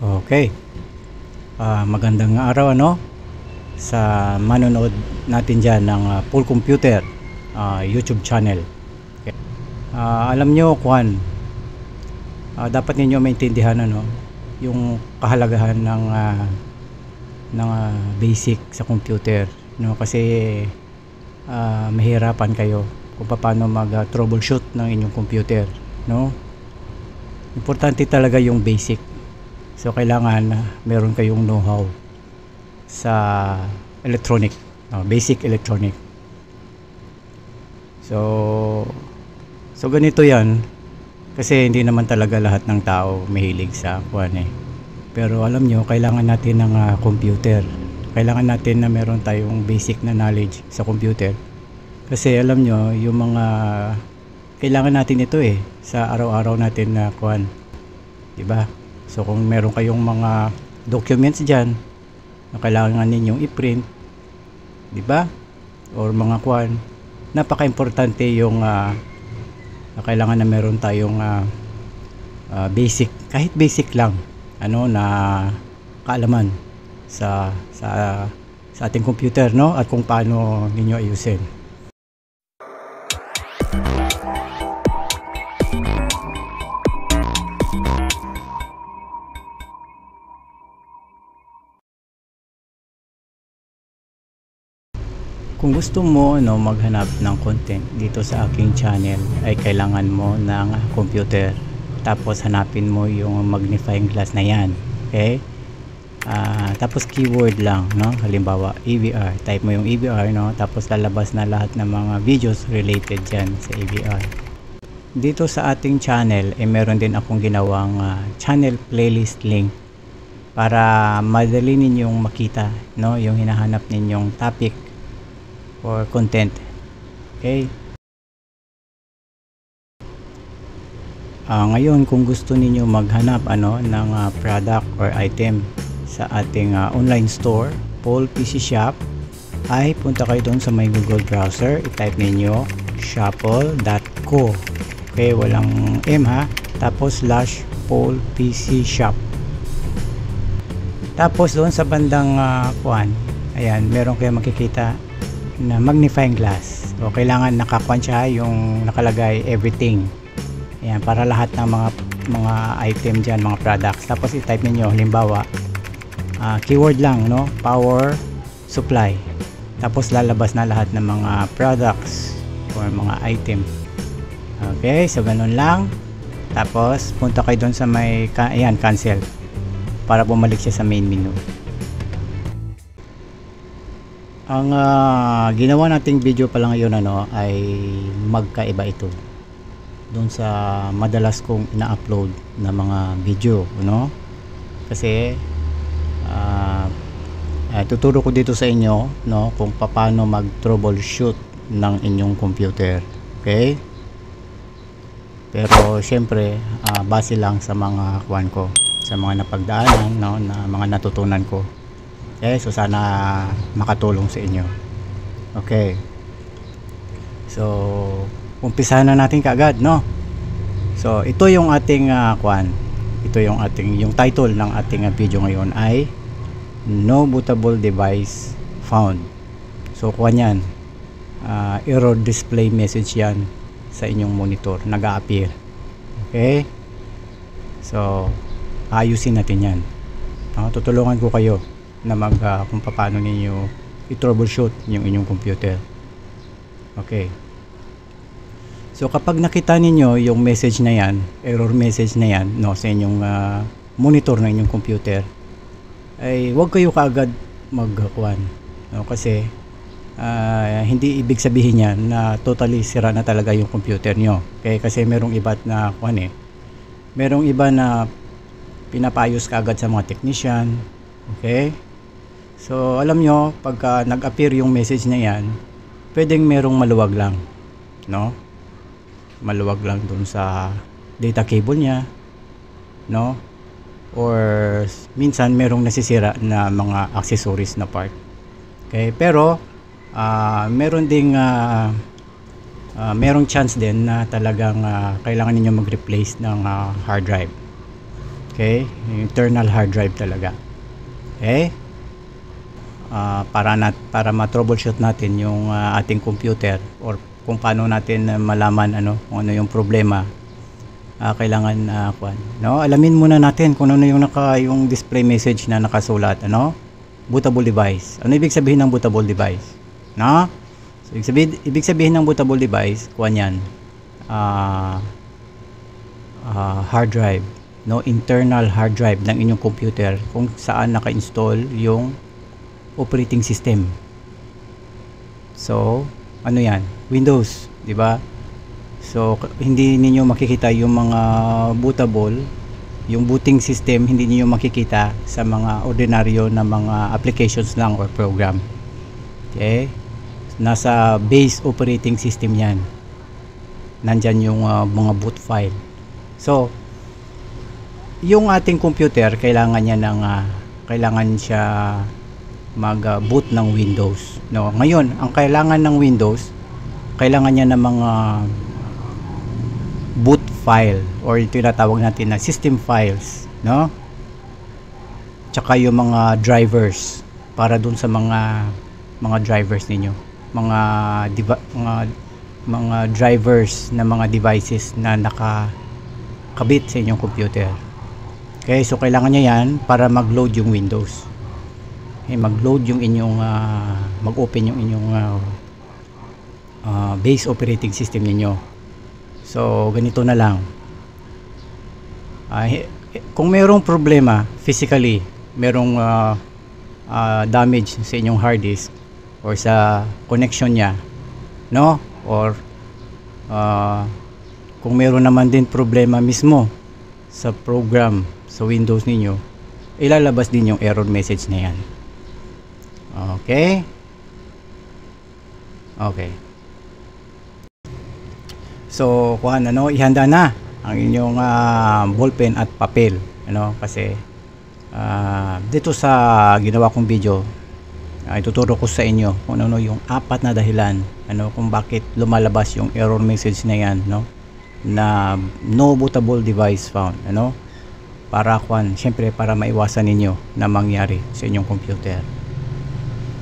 Okay. Magandang araw sa manonood natin diyan ng Full Computer YouTube channel. Okay. Alam nyo dapat ninyo maintindihan yung kahalagahan ng basic sa computer, kasi mahirapan kayo kung paano mag troubleshoot ng inyong computer, Importante talaga yung basic. So kailangan meron kayong know-how sa electronic, basic electronic. So ganito 'yan, kasi hindi naman talaga lahat ng tao mahilig sa Pero alam nyo, kailangan natin ng computer. Kailangan natin na meron tayong basic na knowledge sa computer. Kasi alam nyo, yung mga kailangan natin ito sa araw-araw natin na 'di ba? So kung meron kayong mga documents diyan na kailangan ninyong i-print, 'di ba? Or mga napaka-importante yung na kailangan na meron tayong basic, kahit basic lang na kaalaman sa ating computer, at kung paano ninyo ayusin. Kung gusto mo maghanap ng content dito sa aking channel, ay kailangan mo ng computer. Tapos hanapin mo yung magnifying glass na yan. Okay? Tapos keyword lang, halimbawa EVR. Type mo yung EVR, tapos lalabas na lahat ng mga videos related dyan sa EVR. Dito sa ating channel meron din akong ginawang channel playlist link para madali ninyong makita yung hinahanap ninyong topic or content. Okay? Ngayon, kung gusto niyo maghanap ng product or item sa ating online store, Paul PC Shop, ay punta kayo doon sa may Google browser, i-type niyo shopple.co. Okay, walang M tapos /Paul PC Shop. Tapos doon sa bandang ayan, meron kayo makikita na magnifying glass. So kailangan nakakuan siya yung nakalagay everything. Ayan, para lahat ng mga item diyan, mga products. Tapos i-type niyo halimbawa keyword lang, power supply. Tapos lalabas na lahat ng mga products or mga item. Okay, so ganun lang. Tapos punta kayo doon sa may ayan, cancel, para bumalik siya sa main menu. Ang ginawa nating video pa lang ngayon ay magkaiba ito doon sa madalas kong ina-upload na mga video, kasi tuturo ko dito sa inyo kung paano mag-troubleshoot ng inyong computer. Okay? Pero syempre base lang sa mga ko, sa mga napagdaanan, na mga natutunan ko. Okay, so sana makatulong sa inyo. Okay. So, umpisahan na natin kaagad, So, ito yung ating ito yung yung title ng ating video ngayon ay No Bootable Device Found. So, yan. Error display message yan sa inyong monitor, nag-a-appear. Okay? So, ayusin natin yan. Tutulungan ko kayo na kung paano ninyo i-troubleshoot yung inyong computer. Okay. So kapag nakita ninyo yung message na yan, error message na yan, sa inyong monitor ng inyong computer, ay huwag kayo kaagad kasi hindi ibig sabihin yan na totally sira na talaga yung computer nyo. Okay? Kasi merong iba na merong iba na pinapayos kaagad sa mga technician. Okay? So alam nyo, pagka nag-appear yung message na yan, pwedeng merong maluwag lang, maluwag lang dun sa data cable niya, or minsan merong nasisira na mga accessories na part. Okay, pero meron ding merong chance din na talagang kailangan niyo mag-replace ng hard drive. Okay, internal hard drive talaga. Okay, para ma-troubleshoot natin yung ating computer, or kung paano natin malaman kung ano yung problema, kailangan alamin muna natin kung ano yung yung display message na nakasulat, bootable device. Ano ibig sabihin ng bootable device? No? So, ibig sabihin ng bootable device, yan, hard drive, internal hard drive ng inyong computer kung saan naka-install yung operating system. So, ano yan? Windows, di ba? So, hindi ninyo makikita yung mga bootable, yung booting system, hindi niyo makikita sa mga ordinaryo na mga applications lang or program. Okay? Nasa base operating system yan. Nandyan yung mga boot file. So, yung ating computer, kailangan siya mag-boot ng Windows. No? Ngayon, ang kailangan ng Windows, kailangan niya ng mga boot file, or ito yung tinatawag natin na system files, no? Tsaka yung mga drivers para dun sa mga drivers ninyo, mga drivers na mga devices na nakakabit sa inyong computer. Okay, so kailangan niya yan para mag-load yung Windows. Okay, mag-load yung inyong mag-open yung inyong base operating system ninyo. So ganito na lang, kung mayroong problema physically, mayroong damage sa inyong hard disk or sa connection niya, no? Or kung mayroon naman din problema mismo sa program sa Windows ninyo, ilalabas din yung error message na yan. Okay? Okay. So, ihanda na ang inyong ballpen at papel, kasi dito sa ginawa kong video, ituturo ko sa inyo kung ano yung 4 na dahilan kung bakit lumalabas yung error message na yan, na no bootable device found, syempre para maiwasan ninyo na mangyari sa inyong computer.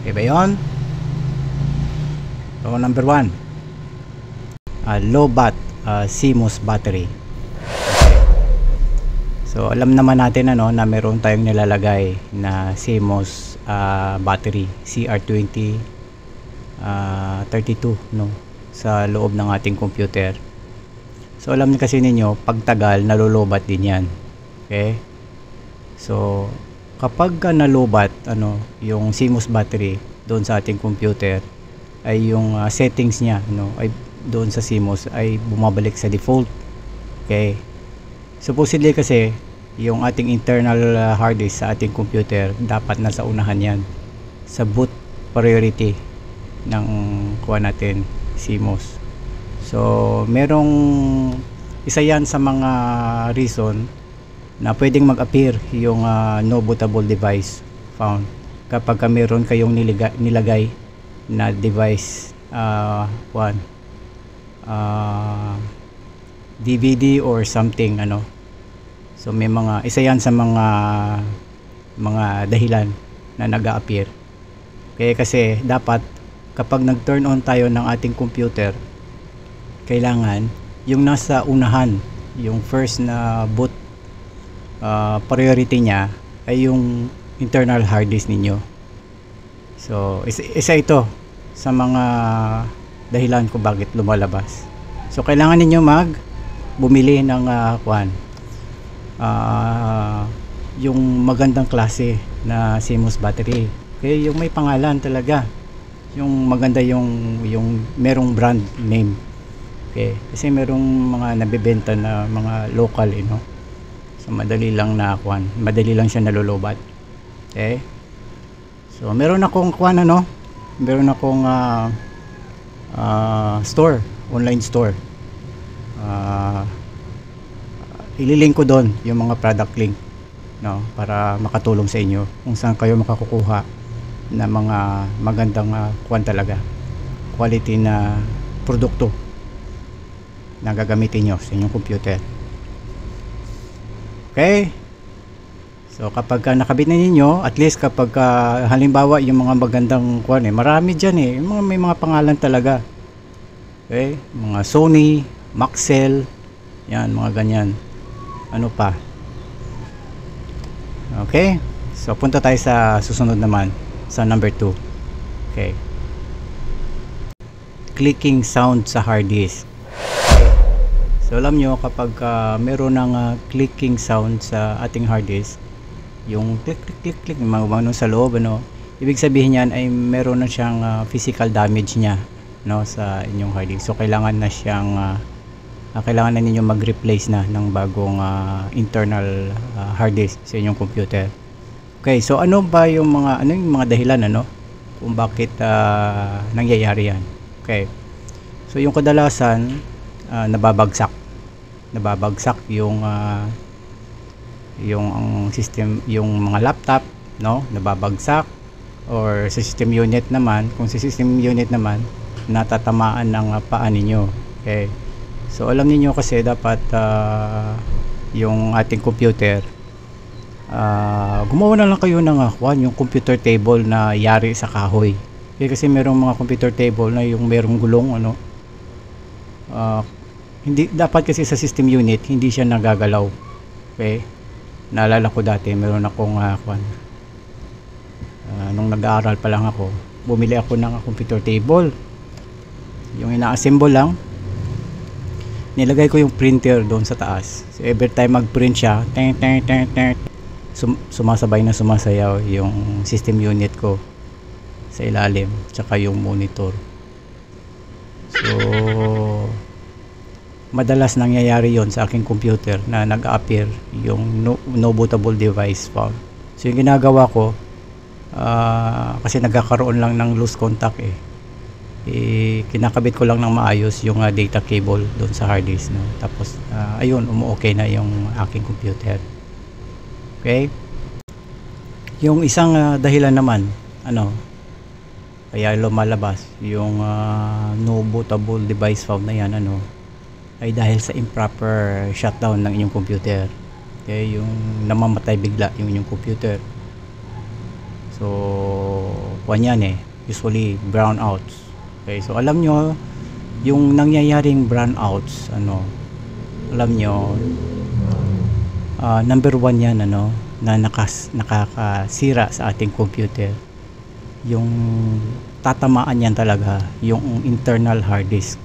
Okay ba yun? So, number 1, low bat CMOS battery. Okay. So alam naman natin na meron tayong nilalagay na CMOS battery CR20 32 sa loob ng ating computer. So alam niyo kasi ninyo, pagtagal nalulobat din yan. Okay? So kapag nalubat yung CMOS battery doon sa ating computer, ay yung settings niya ay doon sa CMOS ay bumabalik sa default. Okay, supposedly kasi yung ating internal hard disk sa ating computer dapat nasa unahan yan sa boot priority ng natin CMOS. So merong isa yan sa mga reason na pwedeng mag-appear yung no bootable device found kapag meron kayong nilagay na device DVD or something, so may isa yan sa mga dahilan na nag-a-appear. Okay, kasi dapat kapag nag-turn on tayo ng ating computer, kailangan yung nasa unahan, yung first na boot priority niya ay yung internal hard disk ninyo. So isa ito sa mga dahilan kung bakit lumalabas. So kailangan ninyo bumili ng yung magandang klase na CMOS battery. Okay, yung may pangalan talaga. Yung maganda yung merong brand name. Okay, kasi merong mga nabebenta na mga local, So madali lang siya nalulobat. Okay? So meron akong meron akong store, online store. Ililink ko doon yung mga product link, para makatulong sa inyo kung saan kayo makakukuha ng mga magandang talaga quality na produkto na gagamitin nyo sa inyong computer. Okay, So kapag nakabit na ninyo, at least kapag halimbawa yung mga magandang kuwan marami dyan yung mga, may mga pangalan talaga. Okay, mga Sony, Maxell, yan mga ganyan. Ano pa? Okay, so punta tayo sa susunod naman, sa number 2. Okay, clicking sound sa hard disk. Okay. So alam nyo kapag meron ng clicking sound sa ating hard disk, yung click click click click mga sa loob, ibig sabihin yan ay meron na siyang physical damage niya, sa inyong hard disk. So kailangan na siyang kailangan na ninyo mag-replace na ng bagong internal hard disk sa inyong computer. Okay, so ano ba yung mga dahilan kung bakit nangyayari yan? Okay, so yung kadalasan nababagsak yung ang system, yung mga laptop, nababagsak, or sa system unit naman, kung sa system unit naman natatamaan ng paa ninyo. Okay, so alam niyo kasi dapat yung ating computer, gumawa na lang kayo ng yung computer table na yari sa kahoy. Okay, kasi merong mga computer table na yung merong gulong, hindi dapat kasi sa system unit hindi siya nagagalaw. Okay, naalala ko dati meron akong nung nag-aaral pa lang ako, bumili ako ng computer table, yung ina-assemble lang, nilagay ko yung printer doon sa taas. So every time mag-print siya, sumasabay na sumasayaw yung system unit ko sa ilalim, tsaka yung monitor. So madalas nangyayari yon sa aking computer na nag-appear yung no bootable device found. So yung ginagawa ko, kasi nagkakaroon lang ng loose contact kinakabit ko lang ng maayos yung data cable doon sa hard disk, tapos ayun, okay na yung aking computer. Okay, yung isang dahilan naman kaya lumalabas yung no bootable device found na yan ay dahil sa improper shutdown ng inyong computer. Okay, yung namamatay bigla yung inyong computer. So yan usually brownouts. Okay, so alam nyo yung nangyayaring brownouts, alam nyo, number 1 yan na nakakasira sa ating computer. Yung tatamaan yan talaga yung internal hard disk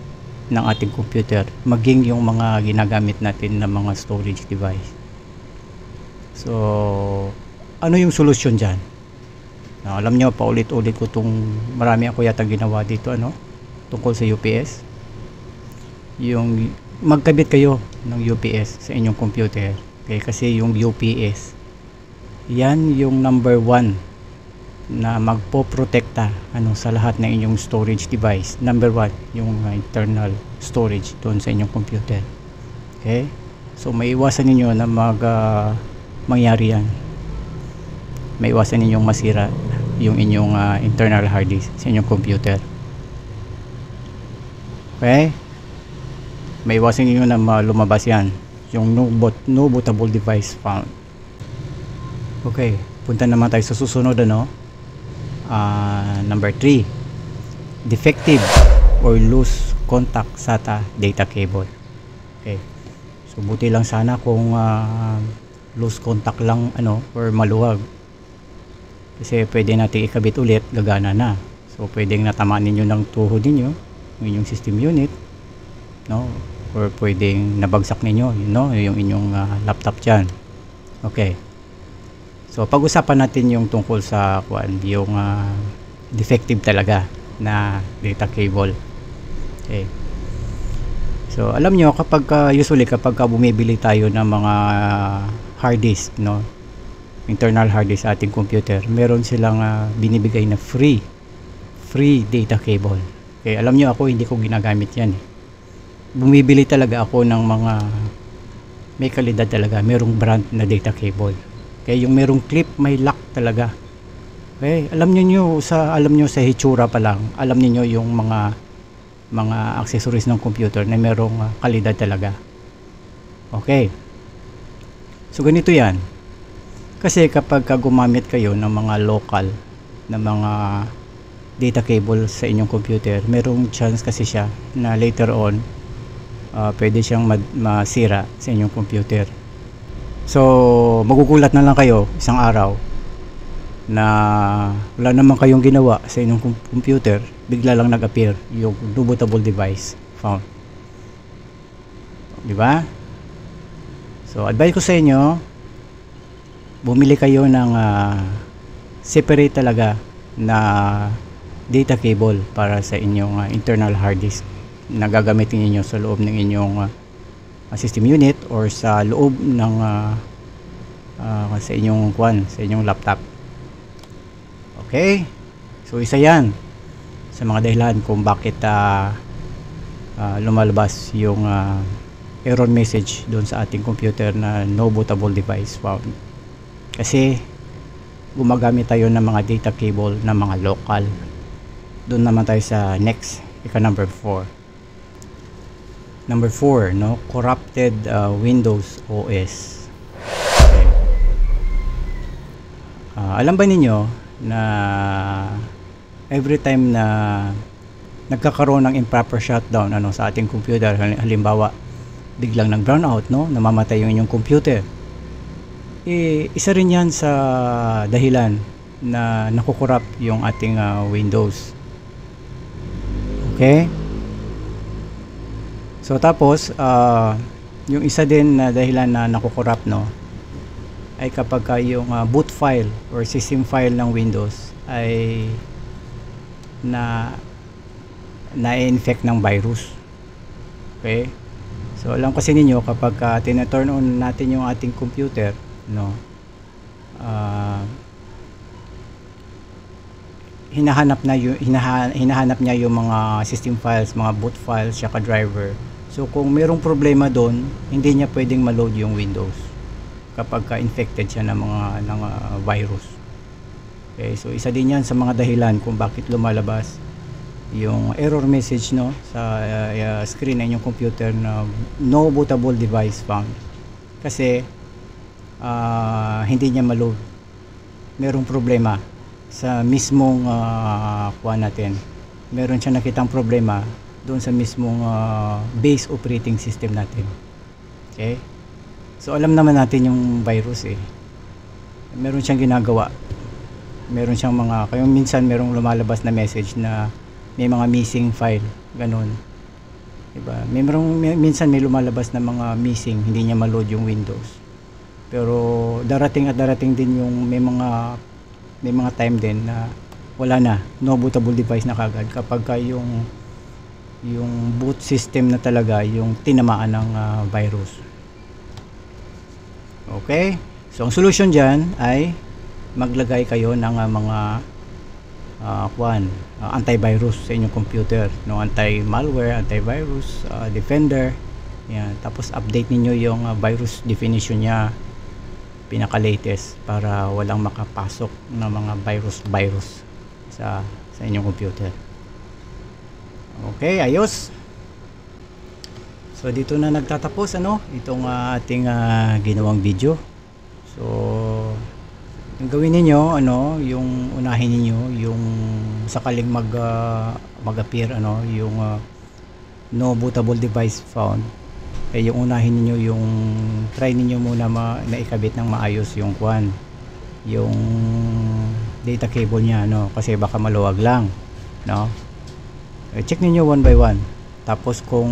ng ating computer, maging yung mga ginagamit natin na mga storage device. So ano yung solusyon dyan? Alam nyo, paulit-ulit ko marami ako yata ginawa dito tungkol sa UPS. Yung magkabit kayo ng UPS sa inyong computer. Okay, kasi yung UPS yan yung number 1 na magpoprotekta sa lahat ng inyong storage device. Number 1 yung internal storage doon sa inyong computer. Okay, so may iwasan ninyo na mangyari yan. May iwasan ninyong masira yung inyong internal hard disk sa inyong computer. Okay, may iwasan ninyo na lumabas yan, yung no bootable device found. Okay, punta naman tayo sa susunod number 3, defective or loose contact SATA data cable. Okay, so buti lang sana kung loose contact lang or maluwag, kasi pwede natin ikabit ulit, gagana na. So pwedeng natamaan ninyo ng tuhod ninyo yung inyong system unit, or pwedeng nabagsak ninyo yung inyong laptop dyan. Okay, so pag-usapan natin yung tungkol sa yung defective talaga na data cable. Okay, so alam nyo kapag usually kapag bumibili tayo ng mga hard disk, internal hard disk sa ating computer, meron silang binibigay na free data cable. Okay, alam nyo ako hindi ko ginagamit yan bumibili talaga ako ng mga may kalidad talaga, merong brand na data cable. Okay, yung merong clip, may lock talaga. Okay, alam nyo sa hitsura pa lang, alam niyo yung mga accessories ng computer na merong kalidad talaga. Okay, so ganito yan. Kasi kapag gumamit kayo ng mga local na mga data cable sa inyong computer, merong chance kasi siya na later on pwede siyang masira sa inyong computer. So magugulat na lang kayo isang araw na wala naman kayong ginawa sa inyong computer, bigla lang nag-appear yung no bootable device found. Di ba? So advice ko sa inyo, bumili kayo ng separate talaga na data cable para sa inyong internal hard disk na gagamitin niyo sa loob ng inyong system unit or sa loob ng sa inyong sa inyong laptop. Okay? So isa yan sa mga dahilan kung bakit lumalabas yung error message doon sa ating computer na no bootable device found. Kasi gumagamit tayo ng mga data cable na mga local. Doon naman tayo sa next, number 4. Number 4, no, corrupted Windows OS. Okay. Alam ba ninyo na every time na nagkakaroon ng improper shutdown sa ating computer, halimbawa biglang nag-brown out, no, namamatay yung inyong computer, isa rin yan sa dahilan na nakukorrupt yung ating Windows. Okay? So tapos yung isa din na dahilan na nakukorrupt, no, ay kapag yung boot file or system file ng Windows ay na-infect ng virus. Okay? So alam kasi ninyo kapag tina-turn on natin yung ating computer, no, hinahanap niya yung mga system files, mga boot files, saka driver. So kung mayroong problema doon, hindi niya pwedeng ma-load yung Windows kapag infected siya ng virus. Okay, so isa din yan sa mga dahilan kung bakit lumalabas yung error message, no, sa screen ng inyong computer na no bootable device found. Kasi hindi niya ma-load. Merong problema sa mismong natin. Meron siya nakitang problema doon sa mismong base operating system natin. Okay? So alam naman natin yung virus meron siyang ginagawa. Meron siyang kaya minsan merong lumalabas na message na may mga missing file, ganun. Diba? Minsan may lumalabas na mga missing, hindi niya ma-load yung Windows. Pero darating din yung may mga time din na wala na, no bootable device na kagad kapag yung boot system na talaga yung tinamaan ng virus. Okay? So ang solution dyan ay maglagay kayo ng mga antivirus sa inyong computer, no, anti-malware, antivirus, defender. Yan, tapos update niyo yung virus definition niya, pinaka-latest, para walang makapasok na mga virus sa inyong computer. Okay, ayos. So dito na nagtatapos itong ating ginawang video. So yung gawin niyo yung unahin niyo yung sakaling mag-appear yung no bootable device found, yung unahin niyo yung try niyo muna na ikabit ng maayos yung yung data cable niya, kasi baka maluwag lang, check niyo one by one. Tapos kung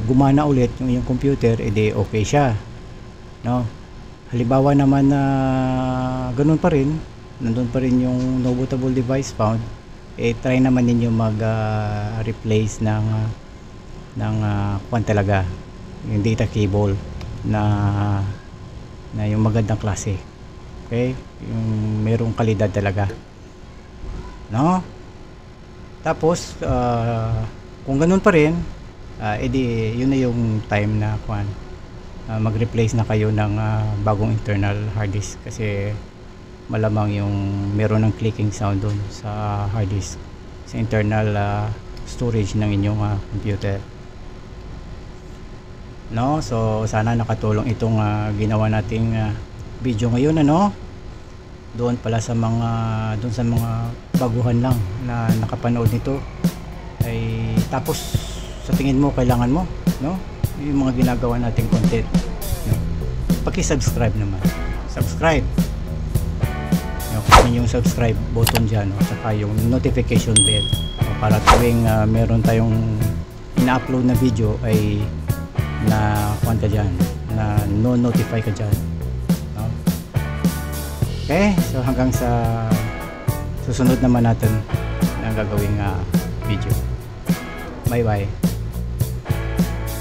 gumana ulit yung computer, edi okay siya, Halimbawa naman na ganun pa rin, nandun pa rin yung no bootable device found, try naman ninyo replace ng talaga yung data cable na yung magandang klase. Okay? Yung merong kalidad talaga. Tapos kung ganun pa rin, edi yun na yung time na mag-replace na kayo ng bagong internal hard disk, kasi malamang yung meron ng clicking sound doon sa hard disk, sa internal storage ng inyong computer. no? So sana nakatulong itong ginawa nating video ngayon, ano? Doon sa mga baguhan lang na nakapanood nito, ay tapos sa tingin mo kailangan mo, no? Yung mga ginagawa nating content, no? Paki-subscribe naman. Subscribe. Yung subscribe button dyan, no? Saka yung notification bell, no? Para tuwing meron tayong ina-upload na video ay na ka dyan, na notify ka dyan, no? Okay, so hanggang sa susunod naman natin na gagawing video. Bye bye.